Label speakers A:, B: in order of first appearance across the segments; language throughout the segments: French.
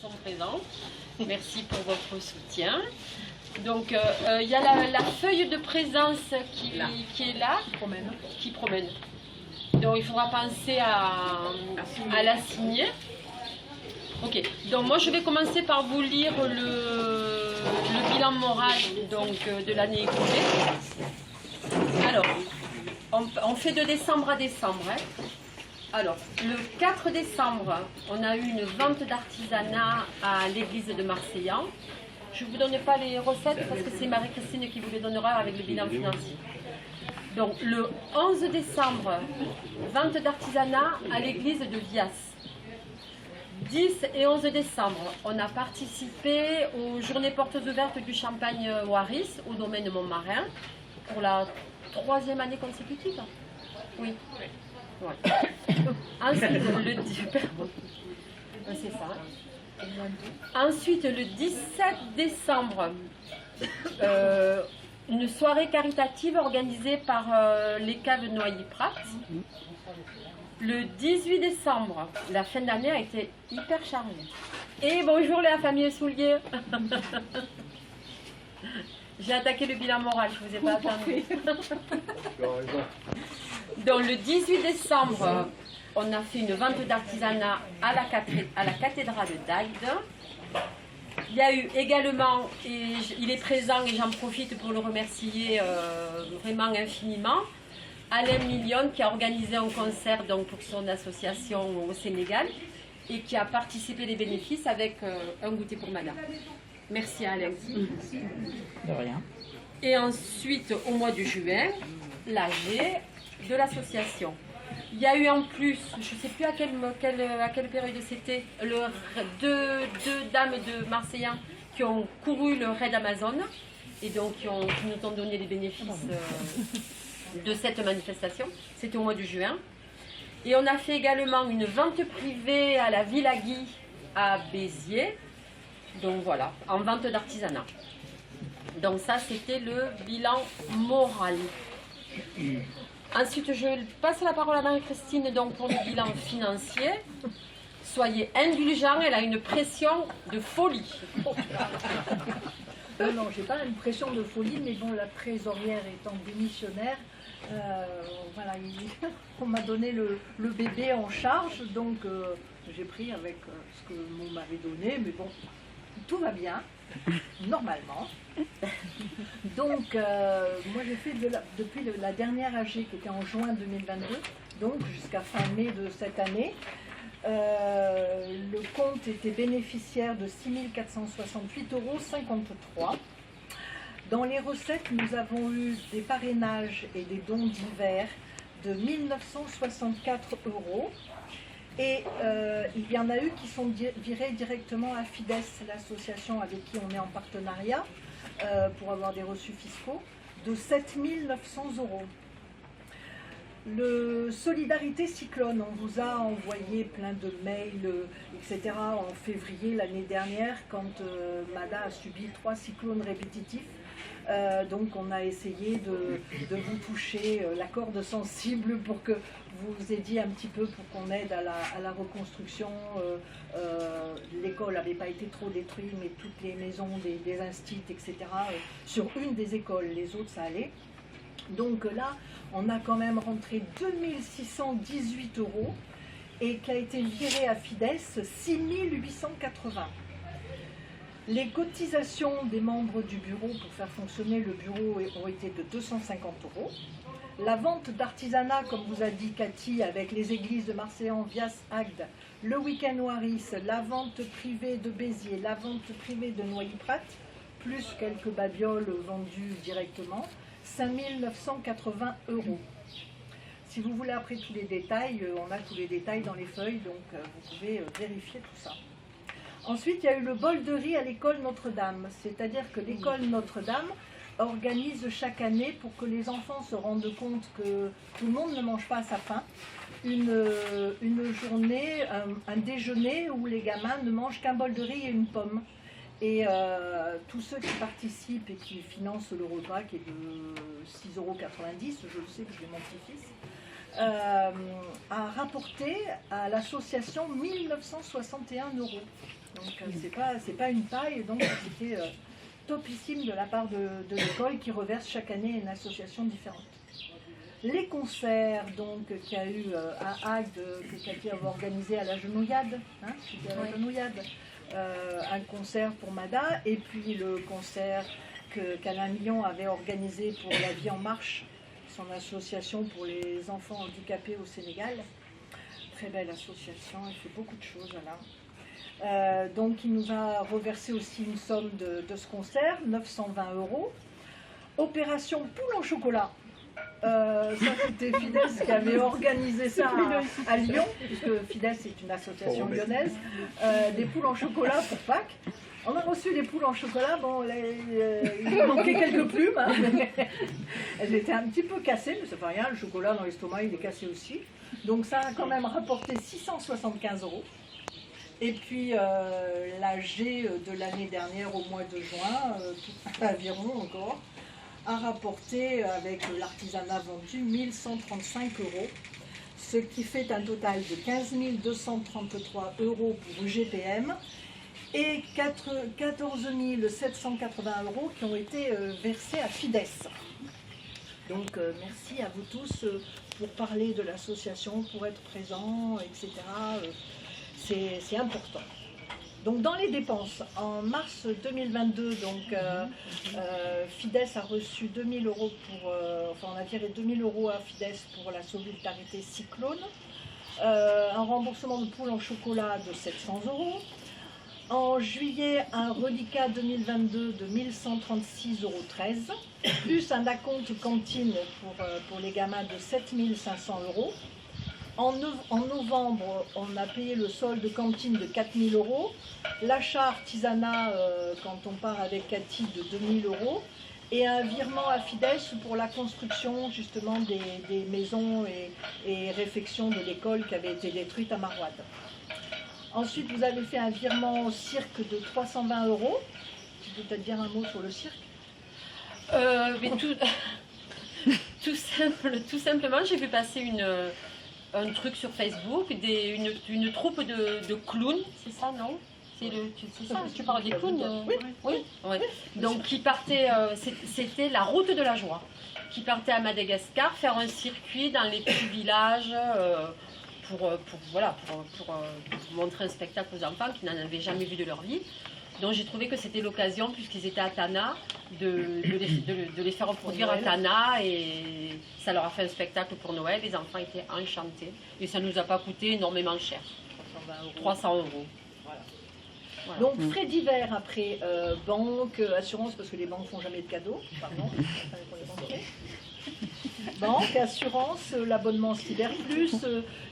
A: sont présents. Merci pour votre soutien. Donc, il y a la feuille de présence qui est là, qui promène. Donc, il faudra penser à la signer. Ok, donc moi je vais commencer par vous lire le bilan moral donc, de l'année écoulée. Alors, on fait de décembre à décembre. Hein. Alors, le 4 décembre, on a eu une vente d'artisanat à l'église de Marseillan. Je ne vous donne pas les recettes parce que c'est Marie-Christine qui vous les donnera avec le bilan financier. Donc, le 11 décembre, vente d'artisanat à l'église de Vias. 10 et 11 décembre, on a participé aux journées portes ouvertes du Champagne-Waris au domaine Montmarin pour la 3e année consécutive. Oui. Ouais. Ensuite, c'est ça. Ensuite, le 17 décembre, une soirée caritative organisée par les caves Noyer-Prat. Le 18 décembre, la fin d'année a été hyper chargée. Et bonjour la famille Soulier. J'ai attaqué le bilan moral, je ne vous ai pas attendu. Donc le 18 décembre, on a fait une vente d'artisanat à la cathédrale d'Agde. Il y a eu également, et il est présent et j'en profite pour le remercier vraiment infiniment, Alain Million qui a organisé un concert donc, pour son association au Sénégal et qui a participé les bénéfices avec un goûter pour madame. Merci Alain.
B: De rien.
A: Et ensuite, au mois de juin, l'AG de l'association. Il y a eu en plus, je ne sais plus à quelle période c'était, deux dames de Marseillans qui ont couru le raid Amazon et donc qui nous ont donné les bénéfices de cette manifestation. C'était au mois de juin. Et on a fait également une vente privée à la Villa Guy à Béziers. Donc voilà, en vente d'artisanat. Donc ça, c'était le bilan moral. Ensuite, je passe la parole à Marie-Christine donc pour le bilan financier. Soyez indulgents, elle a une pression de folie.
C: Non, j'ai pas une pression de folie, mais bon, la trésorière étant démissionnaire, voilà, on m'a donné le bébé en charge, donc j'ai pris avec ce que l'on m'avait donné, mais bon, tout va bien, normalement. Donc, moi j'ai fait depuis la dernière AG qui était en juin 2022, donc jusqu'à fin mai de cette année. Le compte était bénéficiaire de 6 468,53 €. Dans les recettes, nous avons eu des parrainages et des dons divers de 1 964 €. Et il y en a eu qui sont virés directement à Fides, l'association avec qui on est en partenariat, pour avoir des reçus fiscaux, de 7 900 €. Le Solidarité Cyclone, on vous a envoyé plein de mails, etc. en février l'année dernière, quand Mada a subi 3 cyclones répétitifs. Donc on a essayé de vous toucher la corde sensible pour que vous aidiez un petit peu pour qu'on aide à la reconstruction. L'école n'avait pas été trop détruite, mais toutes les maisons des instituts, etc. Sur une des écoles, les autres ça allait. Donc là, on a quand même rentré 2 618 € et qui a été viré à Fides 6 880. Les cotisations des membres du bureau pour faire fonctionner le bureau ont été de 250 €. La vente d'artisanat, comme vous a dit Cathy, avec les églises de Marseillan, Vias, Agde, le week-end Waris, la vente privée de Béziers, la vente privée de Noyer-Prat, plus quelques babioles vendues directement, 5 980 €. Si vous voulez après tous les détails, on a tous les détails dans les feuilles, donc vous pouvez vérifier tout ça. Ensuite, il y a eu le bol de riz à l'école Notre-Dame, c'est-à-dire que l'école Notre-Dame organise chaque année, pour que les enfants se rendent compte que tout le monde ne mange pas à sa faim, une journée, un déjeuner où les gamins ne mangent qu'un bol de riz et une pomme. Et tous ceux qui participent et qui financent le repas, qui est de 6,90 €, je le sais que je l'ai mon petit-fils, a rapporté à l'association 1 961 €. Donc c'est pas une paille, donc c'était topissime de la part de l'école qui reverse chaque année une association différente. Les concerts donc qu'il y a eu à Agde, que Cathy avait organisé à la Genouillade, c'était à la Genouillade, un concert pour Mada, et puis le concert qu'Alain Millon avait organisé pour La Vie en Marche, son association pour les enfants handicapés au Sénégal. Très belle association, elle fait beaucoup de choses, voilà. Donc il nous a reversé aussi une somme de ce concert, 920 €. Opération poule en chocolat. Ça c'était Fides qui avait organisé ça à Lyon, puisque Fides est une association lyonnaise, des poules en chocolat pour Pâques. On a reçu des poules en chocolat, bon, il manquait quelques plumes, hein, mais elles étaient un petit peu cassées, mais ça fait rien, le chocolat dans l'estomac il est cassé aussi. Donc ça a quand même rapporté 675 €. Et puis l'AG de l'année dernière, au mois de juin, environ encore, a rapporté avec l'artisanat vendu 1 135 €, ce qui fait un total de 15 233 € pour UGPM et 14 780 € qui ont été versés à Fides. Donc merci à vous tous pour parler de l'association, pour être présents, etc. C'est important. Donc dans les dépenses, en mars 2022, donc, Fides a reçu 2 000 € on a viré 2 000 € à Fides pour la solidarité cyclone, un remboursement de poules en chocolat de 700 €. En juillet, un reliquat 2022 de 1 136,13 €, plus un acompte cantine pour les gamins de 7 500 €. En novembre, on a payé le solde cantine de 4 000 €, l'achat artisanat, quand on part avec Cathy, de 2 000 €, et un virement à Fides pour la construction justement des maisons et réfections de l'école qui avait été détruite à Marouade. Ensuite, vous avez fait un virement au cirque de 320 €. Tu peux peut-être dire un mot sur le cirque?
A: Mais tout simplement, j'ai vu passer un truc sur Facebook, une troupe de clowns, c'est ça, non? C'est ça, tu parles des clowns? Oui. Donc qui partait, c'était la route de la joie, qui partait à Madagascar faire un circuit dans les petits villages pour montrer un spectacle aux enfants qui n'en avaient jamais vu de leur vie. Donc j'ai trouvé que c'était l'occasion, puisqu'ils étaient à Tana, de les faire reproduire à Tana, et ça leur a fait un spectacle pour Noël. Les enfants étaient enchantés et ça ne nous a pas coûté énormément cher. 300 €.
C: Voilà. Donc frais divers après, banque, assurance, parce que les banques font jamais de cadeaux, pardon, pour les banquiers. Banque, assurance, l'abonnement Cyber Plus,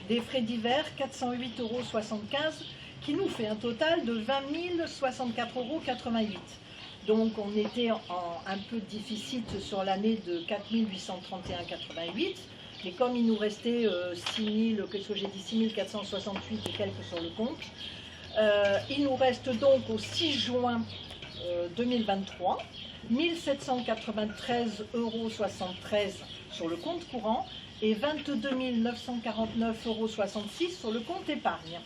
C: des frais divers, 408,75 €, qui nous fait un total de 20 064,88 €. Donc on était un peu de déficit sur l'année de 4 831,88 €. Mais comme il nous restait 6 468 et quelques sur le compte, il nous reste donc au 6 juin 2023 1 793,73 € sur le compte courant et 22 949,66 € sur le compte épargne.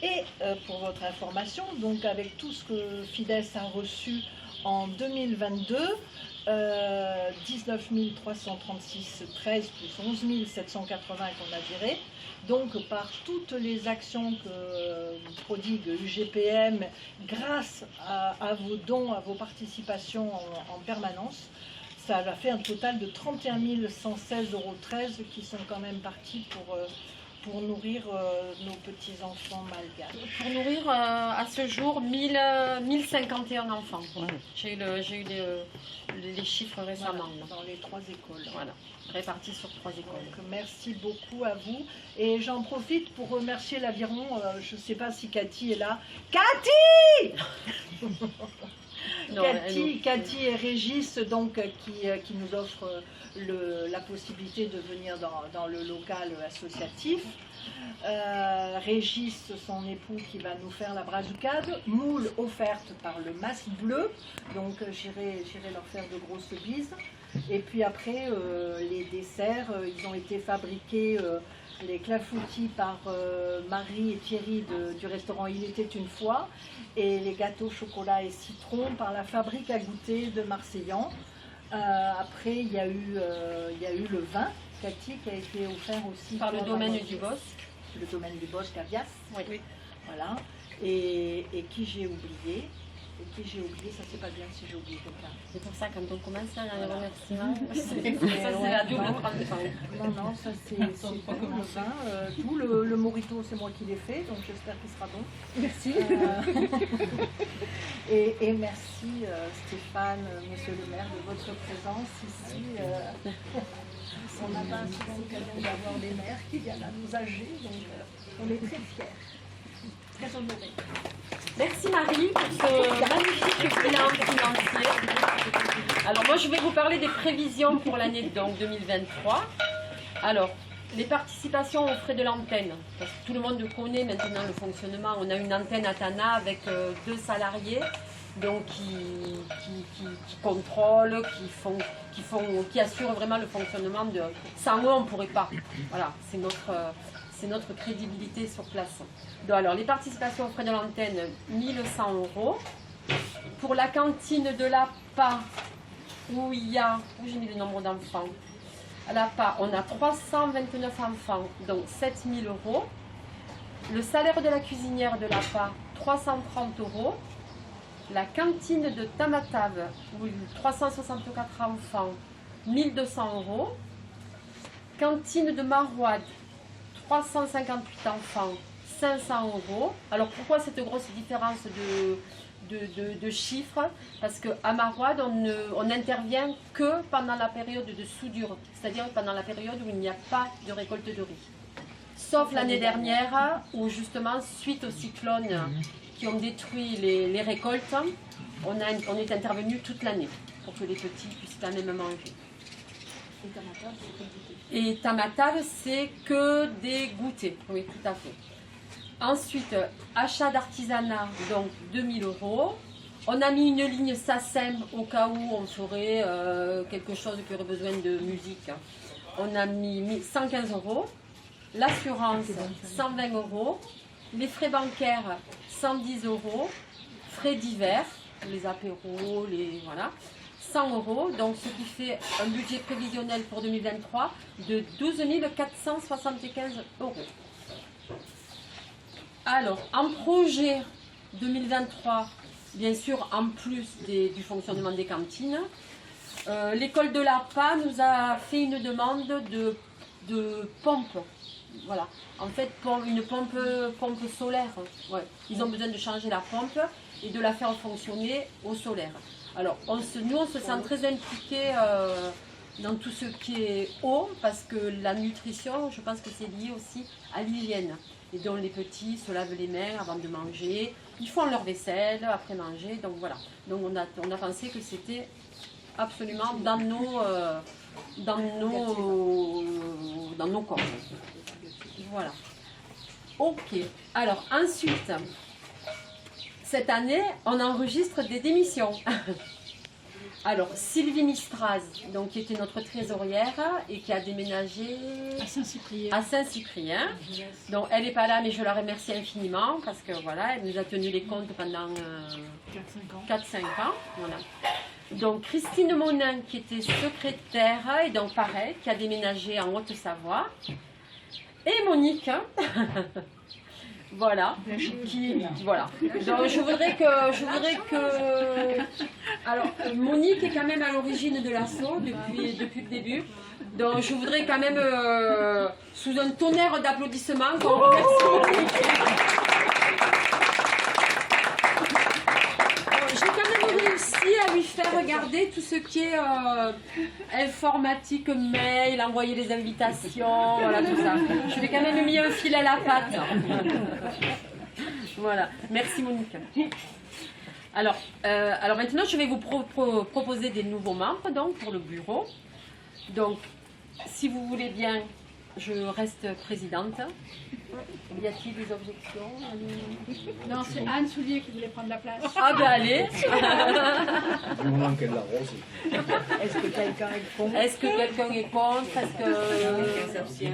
C: Et pour votre information, donc avec tout ce que Fides a reçu en 2022, 19 336,13 plus 11 780 qu'on a viré, donc par toutes les actions que prodigue UGPM, grâce à vos dons, à vos participations en permanence, ça a fait un total de 31 116,13 € qui sont quand même partis pour nourrir nos petits-enfants malgaches.
A: Pour nourrir à ce jour 1051 enfants. Ouais. J'ai eu les chiffres récemment.
C: Voilà, dans les 3 écoles.
A: Voilà, répartis sur 3 écoles.
C: Donc, merci beaucoup à vous. Et j'en profite pour remercier l'Aviron. Je ne sais pas si Cathy est là. Cathy non, Cathy et Régis donc, qui nous offrent la possibilité de venir dans le local associatif. Régis, son époux, qui va nous faire la brazucade, moule offerte par le Masque Bleu, donc j'irai leur faire de grosses bises. Et puis après, les desserts, ils ont été fabriqués les clafoutis par Marie et Thierry du restaurant Il était une fois, et les gâteaux chocolat et citron par la fabrique à goûter de Marseillan. Après, il y a eu le vin, Cathy, qui a été offert aussi
A: par le domaine du Bosc.
C: Le domaine du Bosc à Vias.
A: Oui.
C: Voilà. Et qui j'ai oublié? Ça c'est pas bien si j'ai oublié quelqu'un.
A: C'est pour ça, quand on commence à les remerciements,
C: Ça
A: c'est la double trente.
C: Non, ça c'est tout le vin. Tout le mojito, c'est moi qui l'ai fait, donc j'espère qu'il sera bon.
B: Merci.
C: Et merci Stéphane, monsieur le maire, de votre présence ici. On n'a pas souvent l'occasion d'avoir des maires qui viennent à nous âger, donc on est très fiers. Très honorés.
A: Merci Marie pour ce magnifique bilan financier. Alors moi je vais vous parler des prévisions pour l'année 2023. Alors, les participations aux frais de l'antenne, parce que tout le monde connaît maintenant le fonctionnement. On a une antenne à Tana avec 2 salariés donc qui contrôlent, qui assurent vraiment le fonctionnement de... Sans eux, on ne pourrait pas. Voilà, c'est notre crédibilité sur place. Donc, alors, les participations aux frais de l'antenne, 1 100 €. Pour la cantine de l'APA, où j'ai mis le nombre d'enfants. À l'APA, on a 329 enfants, donc 7 000 €. Le salaire de la cuisinière de l'APA, 330 €. La cantine de Tamatave, où 364 enfants, 1 200 €. Cantine de Marouade, 358 enfants, 500 €. Alors pourquoi cette grosse différence de chiffres? Parce qu'à Marouade, on n'intervient que pendant la période de soudure, c'est-à-dire pendant la période où il n'y a pas de récolte de riz. Sauf l'année dernière, où justement, suite au cyclone qui ont détruit les récoltes, on est intervenu toute l'année pour que les petits puissent quand même manger. Et Tamatave, c'est que des goûters, oui, tout à fait. Ensuite, achat d'artisanat, donc 2 000 €. On a mis une ligne SACEM au cas où on ferait quelque chose qui aurait besoin de musique. On a mis 115 €. L'assurance, 120 €. Les frais bancaires, 110 €. Frais divers, les apéros, voilà, 100 €. Donc ce qui fait un budget prévisionnel pour 2023 de 12 475 €. Alors, en projet 2023, bien sûr, en plus du fonctionnement des cantines, l'école de l'APA nous a fait une demande de pompe. Voilà, en fait, une pompe solaire. Ouais. Ils ont besoin de changer la pompe et de la faire fonctionner au solaire. Alors, nous, on se sent très impliqués dans tout ce qui est eau, parce que la nutrition, je pense que c'est lié aussi à l'hygiène. Et donc les petits se lavent les mains avant de manger, ils font leur vaisselle après manger, donc voilà. Donc on a pensé que c'était absolument dans nos corps. Voilà. Ok. Alors ensuite, cette année, on enregistre des démissions. Alors, Sylvie Mistraz, donc, qui était notre trésorière et qui a déménagé à Saint-Cyprien. Donc, elle n'est pas là, mais je la remercie infiniment parce que voilà, elle nous a tenu les comptes pendant 4-5 ans. Voilà. Donc, Christine Monin, qui était secrétaire et donc pareil, qui a déménagé en Haute-Savoie. Et Monique, voilà, voilà. Donc, je voudrais que, alors Monique est quand même à l'origine de l'assaut depuis le début. Donc je voudrais quand même, sous un tonnerre d'applaudissements, qu'on remercie Monique. J'ai quand même réussi à lui faire regarder tout ce qui est informatique, mail, envoyer les invitations, voilà tout ça. Je lui ai quand même mis un fil à la patte. Voilà, merci Monique. Alors maintenant, je vais vous proposer des nouveaux membres donc, pour le bureau. Donc, si vous voulez bien, je reste présidente. Y a-t-il des objections?
D: Non, c'est Anne Soulier qui voulait prendre la place.
A: Ah ben allez.
E: Du moment qu'elle l'arrose.
C: Est-ce que quelqu'un est contre?
A: Est-ce que quelqu'un est contre? Est-ce que...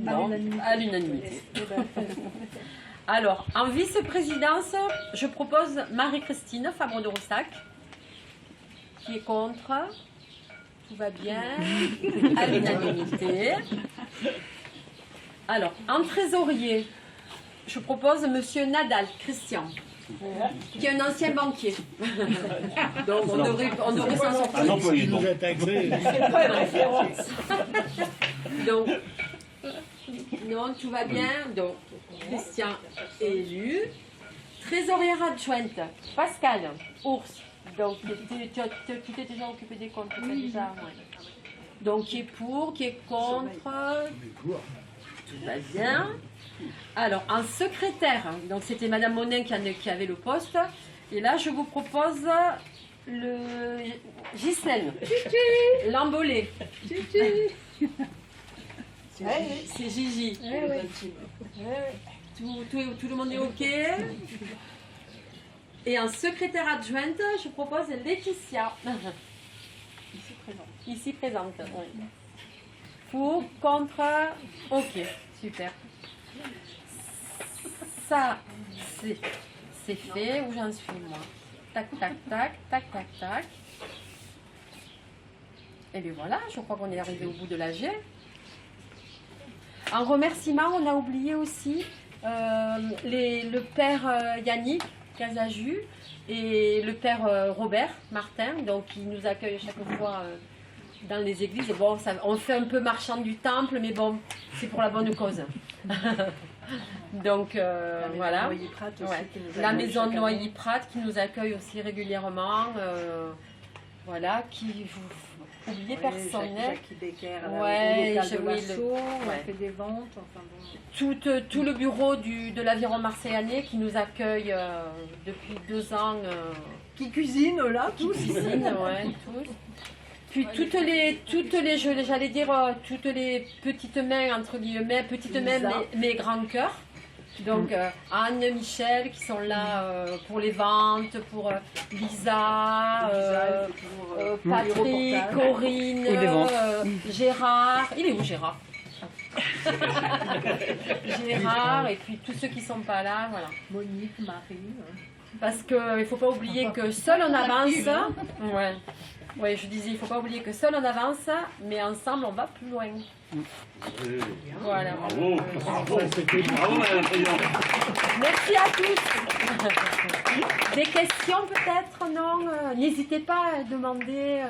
A: Bon, à l'unanimité. Alors, en vice-présidence, je propose Marie-Christine Fabre de Roussac, qui est contre. Tout va bien, à l'unanimité. Alors, en trésorier, je propose Monsieur Nadal, Christian, qui est un ancien banquier. Donc, on devrait s'en sortir.
E: Ah non, il nous
F: a taxé.
A: C'est pas une référence. Donc, non, tout va bien. Donc, Christian élu. Trésorière adjointe, Pascal Ours. Donc, tu t'es déjà occupé des comptes, déjà, ouais. Donc, qui est pour, qui est contre. Tout va bien. Alors, en secrétaire, donc c'était Madame Monin qui avait le poste. Et là, je vous propose le Ghislaine. L'embolé. C'est Gigi. Tout le monde est OK. Et en secrétaire adjointe, je propose Laetitia. Ici présente. Oui. Pour, contre, OK. Super. Ça, c'est fait. Où j'en suis, moi? Tac, tac, tac, tac, tac, tac. Et bien voilà, je crois qu'on est arrivé au bout de l'AG. En remerciement, on a oublié aussi le père Yannick Casaju et le père Robert Martin, donc qui nous accueille chaque fois dans les églises. Bon, on fait un peu marchand du temple, mais bon, c'est pour la bonne cause. Donc voilà. La maison de Noilly-Prat qui nous accueille aussi régulièrement. Voilà, qui vous oubliez personne.
C: Jackie Becker,
A: ouais,
C: au local de Massot, on fait des ventes. Enfin bon.
A: Tout le bureau de l'Aviron Marseillais qui nous accueille depuis 2 ans.
C: Qui cuisine là,
A: tous. Qui cuisine, ouais, tous. Puis toutes les j'allais dire, toutes les petites mains, entre guillemets, petites mains, mais grands cœurs. Donc Anne, Michel qui sont là pour les ventes, pour Lisa, Patrick, Corinne, Gérard. Il est où Gérard? Gérard et puis tous ceux qui ne sont pas là, voilà.
C: Monique, Marie.
A: Parce qu'il ne faut pas oublier que seul on avance. Ouais. Oui, je disais, il ne faut pas oublier que seul on avance, mais ensemble on va plus loin. Voilà.
E: Bravo, bravo, Madame la Présidente.
A: Merci à tous. Des questions peut-être, non? N'hésitez pas à demander.